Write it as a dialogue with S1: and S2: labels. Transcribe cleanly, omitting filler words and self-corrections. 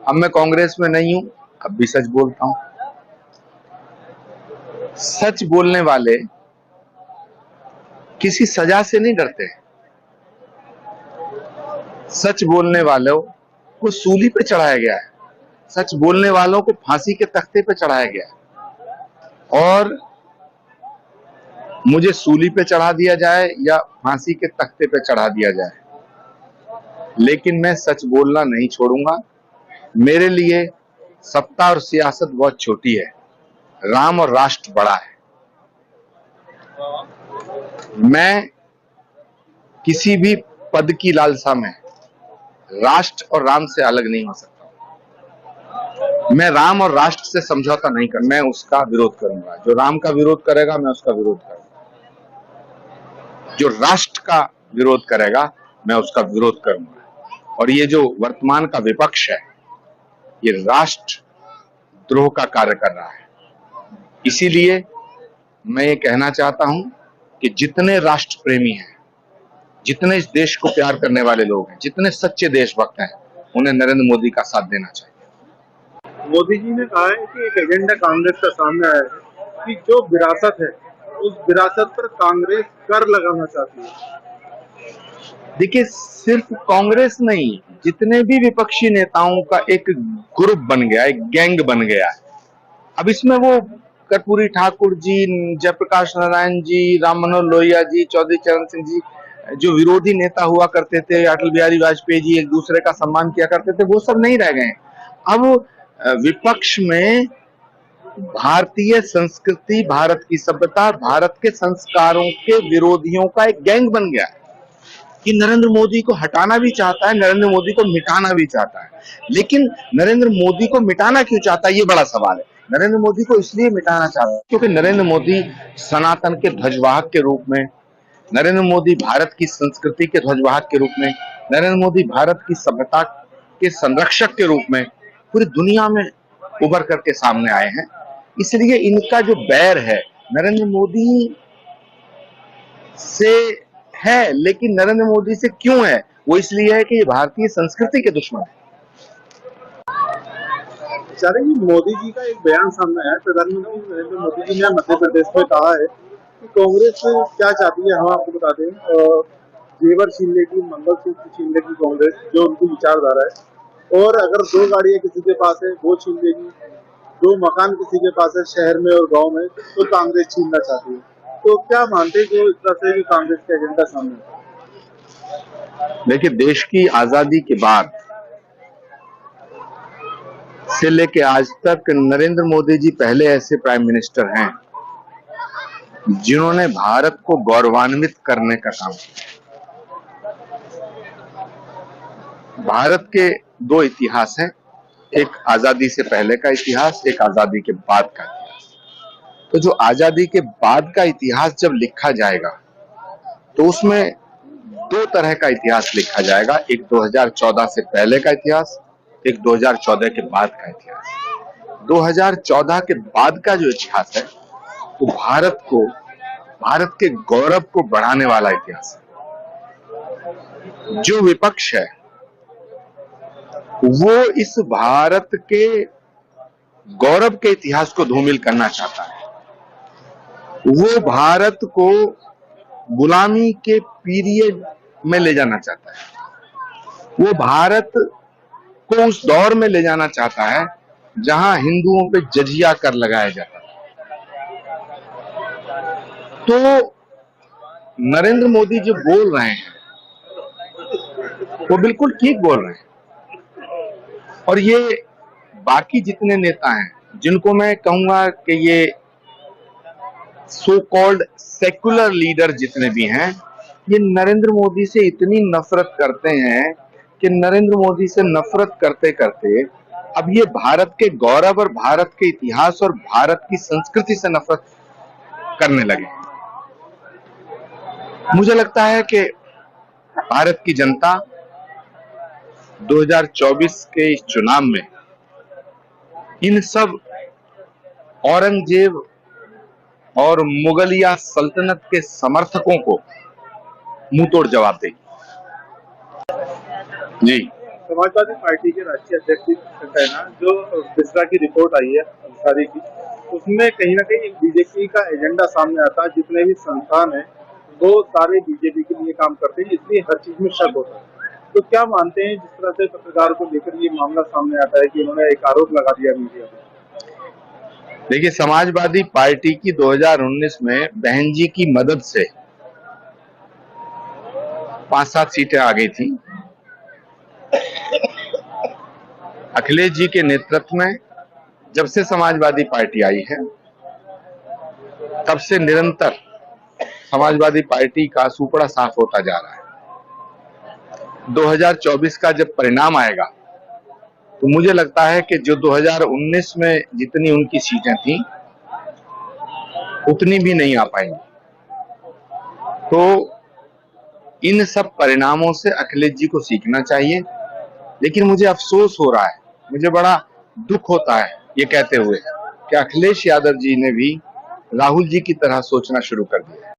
S1: अब मैं कांग्रेस में नहीं हूं, अब भी सच बोलता हूं। सच बोलने वाले किसी सजा से नहीं डरते। सच बोलने वालों को सूली पे चढ़ाया गया है, सच बोलने वालों को फांसी के तख्ते पे चढ़ाया गया है। और मुझे सूली पे चढ़ा दिया जाए या फांसी के तख्ते पे चढ़ा दिया जाए, लेकिन मैं सच बोलना नहीं छोड़ूंगा। मेरे लिए सत्ता और सियासत बहुत छोटी है, राम और राष्ट्र बड़ा है। मैं किसी भी पद की लालसा में राष्ट्र और राम से अलग नहीं हो सकता। मैं राम और राष्ट्र से समझौता नहीं कर, मैं उसका विरोध करूंगा। जो राम का विरोध करेगा मैं उसका विरोध करूंगा, जो राष्ट्र का विरोध करेगा मैं उसका विरोध करूंगा। और ये जो वर्तमान का विपक्ष है, ये राष्ट्र द्रोह का कार्य कर रहा है। इसीलिए मैं ये कहना चाहता हूं कि जितने राष्ट्र प्रेमी हैं, जितने इस देश को प्यार करने वाले लोग हैं, जितने सच्चे देशभक्त हैं, उन्हें नरेंद्र मोदी का साथ देना चाहिए।
S2: मोदी जी ने कहा है कि एक एजेंडा कांग्रेस का सामने आया है कि जो विरासत है उस विरासत पर कांग्रेस कर लगाना चाहती है।
S1: देखिए, सिर्फ कांग्रेस नहीं, जितने भी विपक्षी नेताओं का एक ग्रुप बन गया, एक गैंग बन गया है। अब इसमें वो कर्पूरी ठाकुर जी, जयप्रकाश नारायण जी, राम मनोहर लोहिया जी, चौधरी चरण सिंह जी, जो विरोधी नेता हुआ करते थे, अटल बिहारी वाजपेयी जी, एक दूसरे का सम्मान किया करते थे, वो सब नहीं रह गए। अब विपक्ष में भारतीय संस्कृति, भारत की सभ्यता, भारत के संस्कारों के विरोधियों का एक गैंग बन गया है कि नरेंद्र मोदी को हटाना भी चाहता है, नरेंद्र मोदी को मिटाना भी चाहता है। लेकिन नरेंद्र मोदी को मिटाना क्यों चाहता है, ये बड़ा सवाल है। नरेंद्र मोदी को इसलिए मिटाना चाहता है क्योंकि नरेंद्र मोदी सनातन के ध्वजवाहक के रूप में, नरेंद्र मोदी भारत की संस्कृति के ध्वजवाहक के रूप में, नरेंद्र मोदी भारत की सभ्यता के संरक्षक के रूप में पूरी दुनिया में उभर करके सामने आए हैं। इसलिए इनका जो बैर है नरेंद्र मोदी से है, लेकिन नरेंद्र मोदी से क्यों है? वो इसलिए है कि ये भारतीय संस्कृति के दुश्मन है।
S2: बेचारे जी, मोदी जी का एक बयान सामने आया है। प्रधानमंत्री नरेंद्र मोदी जी ने मध्य प्रदेश में कहा है कि कांग्रेस क्या चाहती है, हम आपको बता दें। जेवर छीन लेगी, मंगलसूत्र छीन लेगी कांग्रेस, जो उनकी विचारधारा है। और अगर दो गाड़ियां किसी के पास है वो छीन लेगी, दो मकान किसी के पास है शहर में और गांव में तो कांग्रेस छीनना चाहती है। तो क्या मानते हैं जो इस तरह से कांग्रेस का एजेंडा सामने है?
S1: देखिए, देश की आजादी के बाद से लेके आज तक नरेंद्र मोदी जी पहले ऐसे प्राइम मिनिस्टर हैं जिन्होंने भारत को गौरवान्वित करने का काम किया। भारत के दो इतिहास हैं, एक आजादी से पहले का इतिहास, एक आजादी के बाद का इतिहास। तो जो आजादी के बाद का इतिहास जब लिखा जाएगा तो उसमें दो तरह का इतिहास लिखा जाएगा, एक 2014 से पहले का इतिहास, एक 2014 के बाद का इतिहास। 2014 के बाद का जो इतिहास है वो भारत के गौरव को बढ़ाने वाला इतिहास है। जो विपक्ष है वो इस भारत के गौरव के इतिहास को धूमिल करना चाहता है। वो भारत को गुलामी के पीरियड में ले जाना चाहता है। वो भारत को उस दौर में ले जाना चाहता है जहां हिंदुओं पे जजिया कर लगाया जाता है। तो नरेंद्र मोदी जो बोल रहे हैं वो बिल्कुल ठीक बोल रहे हैं। और ये बाकी जितने नेता हैं जिनको मैं कहूंगा कि ये सो कॉल्ड सेकुलर लीडर जितने भी हैं, ये नरेंद्र मोदी से इतनी नफरत करते हैं कि नरेंद्र मोदी से नफरत करते करते अब ये भारत के गौरव और भारत के इतिहास और भारत की संस्कृति से नफरत करने लगे। मुझे लगता है कि भारत की जनता 2024 के इस चुनाव में इन सब औरंगजेब और मुगलिया सल्तनत के समर्थकों को मुंह तोड़ जवाब देगी। जी।
S2: समाजवादी पार्टी के राष्ट्रीय अध्यक्ष है ना, जो बिस्रा की रिपोर्ट आई है अंसारी की, उसमें कहीं ना कहीं बीजेपी का एजेंडा सामने आता है। जितने भी संस्थान है वो सारे बीजेपी के लिए काम करते हैं, इसलिए हर चीज में शक होता है। तो क्या मानते हैं, जिस तरह से पत्रकार को लेकर ये मामला सामने आता है कि उन्होंने एक आरोप लगा दिया मीडिया पर?
S1: देखिए, समाजवादी पार्टी की 2019 में बहन जी की मदद से 5-7 सीटें आ गई थी। अखिलेश जी के नेतृत्व में जब से समाजवादी पार्टी आई है, तब से निरंतर समाजवादी पार्टी का सुपड़ा साफ होता जा रहा है। 2024 का जब परिणाम आएगा, तो मुझे लगता है कि जो 2019 में जितनी उनकी सीटें थी, उतनी भी नहीं आ पाएंगी। तो इन सब परिणामों से अखिलेश जी को सीखना चाहिए। लेकिन मुझे अफसोस हो रहा है, मुझे बड़ा दुख होता है ये कहते हुए कि अखिलेश यादव जी ने भी राहुल जी की तरह सोचना शुरू कर दिया है।